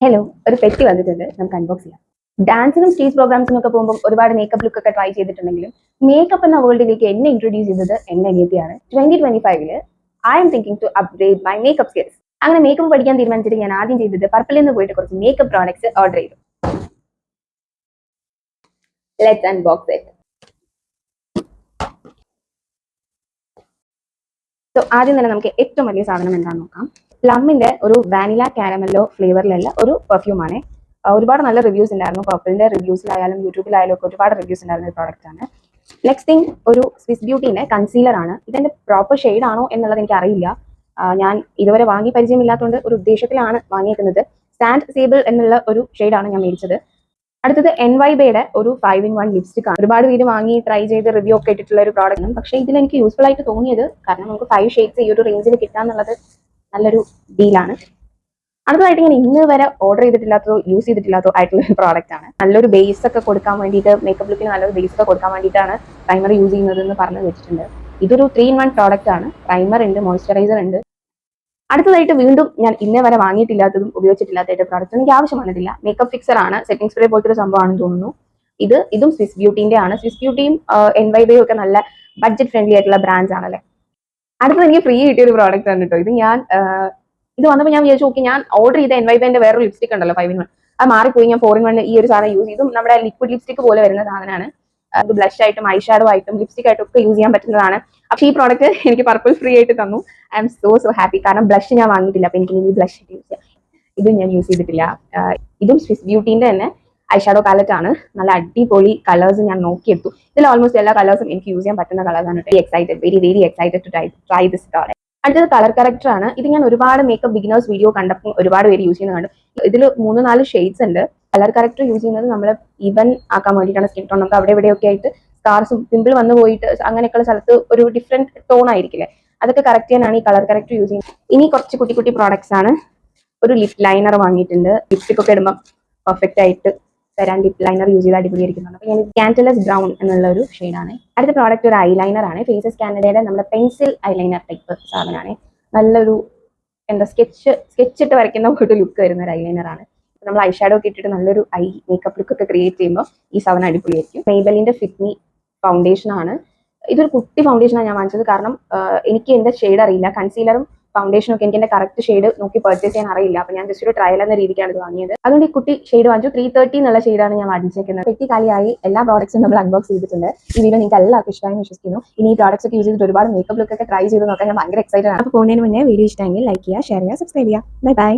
Hello, ഒരു petty വന്നിട്ടുണ്ട്, നമുക്ക് അൺബോക്സ് ചെയ്യാം. ഡാൻസിനും സ്റ്റേജ് പ്രോഗ്രാംസിനും ഒക്കെ പോകുമ്പോൾ ഒരുപാട് മേക്കപ്പ് ലുക്ക് ഒക്കെ ട്രൈ ചെയ്തിട്ടുണ്ടെങ്കിലും മേക്കപ്പ് എന്ന വേൾഡിലേക്ക് എന്നെ ഇൻട്രൊഡ്യൂസ് ചെയ്തത് എന്റെ അനിയത്തിയാണ്. 2025 I'm thinking to upgrade my makeup skills. അങ്ങനെ മേക്കപ്പ് പഠിക്കാൻ തീരുമാനിച്ചിട്ട് ഞാൻ ആദ്യം ചെയ്തത് പർപ്പിളിൽ നിന്ന് പോയിട്ട് കുറച്ച് മേക്കപ്പ് പ്രോഡക്ട്സ് ഓർഡർ ചെയ്തു. Let's unbox it. സോ ആദ്യം തന്നെ നമുക്ക് ഏറ്റവും വലിയ സാധനം എന്താണെന്ന് നോക്കാം. പ്ലമ്മിന്റെ ഒരു വാനില കാരമല്ലോ ഫ്ലേവറിലുള്ള ഒരു പെർഫ്യൂം ആണ്. ഒരുപാട് നല്ല റിവ്യൂസ് ഉണ്ടായിരുന്നു. പർപ്പിളിന്റെ റിവ്യൂസിലായാലും യൂട്യൂബിലായാലും ഒക്കെ ഒരുപാട് റിവ്യൂസ് ഉണ്ടായിരുന്ന ഒരു പ്രോഡക്റ്റ് ആണ്. നെക്സ്റ്റ് തിങ് ഒരു സ്വിസ് ബ്യൂട്ടിന്റെ കൺസീലർ ആണ്. ഇതിന്റെ പ്രോപ്പർ ഷെയ്ഡ് ആണോ എന്നുള്ളത് എനിക്ക് അറിയില്ല. ഞാൻ ഇതുവരെ വാങ്ങി പരിചയമില്ലാത്തതുകൊണ്ട് ഒരു ഉദ്ദേശത്തിലാണ് വാങ്ങിയേക്കുന്നത്. സാൻഡ് സേബിൾ എന്നുള്ള ഒരു ഷെയ്ഡാണ് ഞാൻ മേടിച്ചത്. അടുത്തത് NYBയുടെ ഒരു 5-in-1 ലിപ്സ്റ്റിക് ആണ്. ഒരുപാട് പേര് വാങ്ങി ട്രൈ ചെയ്ത് റിവ്യൂ ഒക്കെ ഇട്ടിട്ടുള്ള ഒരു പ്രോഡക്റ്റ്. പക്ഷേ ഇതിൽ എനിക്ക് യൂസ്ഫുൾ ആയിട്ട് തോന്നിയത് കാരണം നമുക്ക് 5 ഷെയ്ഡ്സ് ഈ ഒരു റേഞ്ചിൽ കിട്ടാന്നുള്ളത് നല്ലൊരു ഡീലാണ്. അടുത്തതായിട്ട് ഞാൻ ഇന്ന് വരെ ഓർഡർ ചെയ്തിട്ടില്ലാത്തതോ യൂസ് ചെയ്തിട്ടില്ലാത്തതോ ആയിട്ടുള്ള ഒരു പ്രോഡക്റ്റ് ആണ്. നല്ലൊരു ബേസ് ഒക്കെ കൊടുക്കാൻ വേണ്ടിയിട്ട്, മേക്കപ്പ് ലുക്കിന് നല്ലൊരു ബേസ് ഒക്കെ കൊടുക്കാൻ വേണ്ടിയിട്ടാണ് പ്രൈമർ യൂസ് ചെയ്യുന്നത് എന്ന് പറഞ്ഞു വെച്ചിട്ടുണ്ട്. ഇതൊരു 3-in-1 പ്രോഡക്റ്റ് ആണ്. പ്രൈമർ ഉണ്ട്, മോയ്സ്ചറൈസർ ഉണ്ട്. അടുത്തതായിട്ട് വീണ്ടും ഞാൻ ഇന്നേ വരെ വാങ്ങിയിട്ടില്ലാത്തതും ഉപയോഗിച്ചിട്ടില്ലാത്തതായിട്ട് പ്രോഡക്റ്റ് എനിക്ക് ആവശ്യം വന്നിട്ടില്ല. മേക്കപ്പ് ഫിക്സർ ആണ്. സെറ്റിംഗ് സ്പ്രേ പോലത്തെ ഒരു സംഭവമാണെന്ന് തോന്നുന്നു. ഇതും സ്വിസ് ബ്യൂട്ടിന്റെ ആണ്. സ്വിസ് ബ്യൂട്ടിയും NYBയും ഒക്കെ നല്ല ബഡ്ജറ്റ് ഫ്രണ്ട്ലി ആയിട്ടുള്ള ബ്രാൻഡ്സ് ആണല്ലേ. അടുത്തത് എനിക്ക് ഫ്രീ കിട്ടിയ ഒരു പ്രോഡക്റ്റ് ആണ് കേട്ടോ. ഇത് വന്നപ്പോൾ ഞാൻ വിചാരിച്ചു, ഓക്കെ, ഞാൻ ഓർഡർ ചെയ്ത NYBന്റെ വേറൊരു ലിപ്സ്റ്റിക് ഉണ്ടല്ലോ 5-in-1, അത് മാറിപ്പോയി. ഞാൻ 4-in-1 ഈ ഒരു സാധനം യൂസ് ചെയ്തു. നമ്മുടെ ലിക്വിഡ് ലിപ്സ്റ്റിക് പോലെ വരുന്ന സാധനമാണ്. അത് ബ്ലഷ് ആയിട്ടും ഐ ഷാഡോ ആയിട്ടും ലിപ്സ്റ്റിക് ആയിട്ടും ഒക്കെ യൂസ് ചെയ്യാൻ പറ്റുന്നതാണ്. പക്ഷേ ഈ പ്രോഡക്റ്റ് എനിക്ക് പർപ്പിൾ ഫ്രീ ആയിട്ട് തന്നു. I M so happy. കാരണം ബ്ലഷ് ഞാൻ വാങ്ങിയിട്ടില്ല, അപ്പൊ എനിക്ക് ഇനി ബ്ലഷ് യൂസ് ചെയ്യാം. ഇതും ഞാൻ യൂസ് ചെയ്തിട്ടില്ല. ഇതും സ്വിസ് ബ്യൂട്ടിന്റെ തന്നെ ഐ ഷാഡോ പാലറ്റ് ആണ്. നല്ല അടിപൊളി കളേഴ്സ് ഞാൻ നോക്കിയെടുത്തു. ഇതിൽ ഓൾമോസ്റ്റ് എല്ലാ കളേഴ്സും എനിക്ക് യൂസ് ചെയ്യാൻ പറ്റുന്ന കളേഴ്സാണ്. Very excited to try this product. അടുത്തത് കളർ കറക്റ്റർ ആണ്. ഇത് ഞാൻ ഒരുപാട് മേക്കപ്പ് ബിഗിനേഴ്സ് വീഡിയോ കണ്ടപ്പോൾ ഒരുപാട് പേര് യൂസ് ചെയ്യുന്നത് കണ്ടു. ഇതിൽ 3-4 ഷെയ്ഡ്സ് ഉണ്ട്. കളർ കറക്റ്റർ യൂസ് ചെയ്യുന്നത് നമ്മൾ ഈവൻ ആക്കാൻ വേണ്ടിയിട്ടാണ്. സ്കിൻ ടോൺ നമുക്ക് അവിടെ ഇവിടെയൊക്കെ ആയിട്ട് സ്കാർസും പിമ്പിൾ വന്നു പോയിട്ട് അങ്ങനെയൊക്കെയുള്ള സ്ഥലത്ത് ഒരു ഡിഫറെന്റ് ടോൺ ആയിരിക്കില്ലേ, അതൊക്കെ കറക്റ്റ് ചെയ്യാനാണ് ഈ കളർ കറക്റ്റർ യൂസ് ചെയ്യുന്നത്. ഇനി കുറച്ച് കുട്ടി കുട്ടി പ്രോഡക്ട്സ് ആണ്. ഒരു ലിപ് ലൈനർ വാങ്ങിയിട്ടുണ്ട്. ലിപ്സ്റ്റിക് ഒക്കെ ഇടുമ്പോൾ പെർഫെക്റ്റ് ആയിട്ട് തരാൻ ലിപ് ലൈനർ യൂസ് ചെയ്ത് അടിപൊളിയായിരിക്കുന്നുണ്ട്. അപ്പോൾ ഞാൻ കാൻറ്റലസ് ബ്രൗൺ എന്നുള്ള ഒരു ഷെയ്ഡാണ്. അടുത്ത പ്രോഡക്റ്റ് ഒരു ഐലൈനർ ആണ്. ഫേസസ് കാനഡയുടെ നമ്മുടെ പെൻസിൽ ഐലൈനർ ടൈപ്പ് സാധനമാണ്. നല്ലൊരു സ്കെച്ച് ഇട്ട് വരയ്ക്കുന്ന ഒരു ലുക്ക് വരുന്ന ഒരു ഐലൈനർ ആണ്. നമ്മൾ ഐ ഷാഡോ ഒക്കെ ഇട്ടിട്ട് നല്ലൊരു ഐ മേക്കപ്പ് ലുക്ക് ഒക്കെ ക്രിയേറ്റ് ചെയ്യുമ്പോൾ ഈ സാധനം അടിപൊളിയായിരിക്കും. മെയ്ബലിന്റെ ഫിറ്റ്മി ഫൗണ്ടേഷൻ ആണ്. ഇതൊരു കുട്ടി ഫൗണ്ടേഷനാണ് ഞാൻ വാങ്ങിച്ചത്. കാരണം എനിക്ക് എന്റെ ഷെയ്ഡ് അറിയില്ല. കൺസീലറും ഫൗണ്ടേഷനും ഒക്കെ എനിക്ക് എന്റെ കറക്റ്റ് ഷെയ്ഡ് നോക്കി പർച്ചേസ് ചെയ്യാൻ അറിയില്ല. അപ്പൊ ഞാൻ ജസ്റ്റ് ഒരു ട്രയൽ എന്ന രീതിക്കാണ് ഇത് വാങ്ങിയത്. അതുകൊണ്ട് ഈ കുട്ടി ഷെയ്ഡ് വാങ്ങിച്ചു. 330 എന്നുള്ള ഷെയ്ഡാണ് ഞാൻ വാങ്ങിച്ചേക്കുന്നത്. പെട്ടി കാലിയായി എല്ലാ പ്രോഡക്ട്സും നമ്മൾ അൺബോക്സ് ചെയ്തിട്ടുണ്ട്. ഈ വീഡിയോ നിങ്ങൾക്ക് എല്ലാവർക്കും ഇഷ്ടമായി വിശ്വസിക്കുന്നു. ഇനി ഈ പ്രോഡക്ട്സ് ഒക്കെ യൂസ് ചെയ്തിട്ട് ഒരുപാട് മേക്കപ്പ് ലുക്ക് ഒക്കെ ട്രൈ ചെയ്ത് നോക്കാൻ ഞാൻ ഭയങ്കര എക്സൈറ്റഡ് ആണ്. അപ്പോൾ പോകുന്നതിന് മുന്നേ വീഡിയോ ഇഷ്ടമെങ്കിൽ ലൈക്ക് ചെയ്യുക, ഷെയർ ചെയ്യുക, സബ്സ്ക്രൈബ് ചെയ്യുക. ബൈ.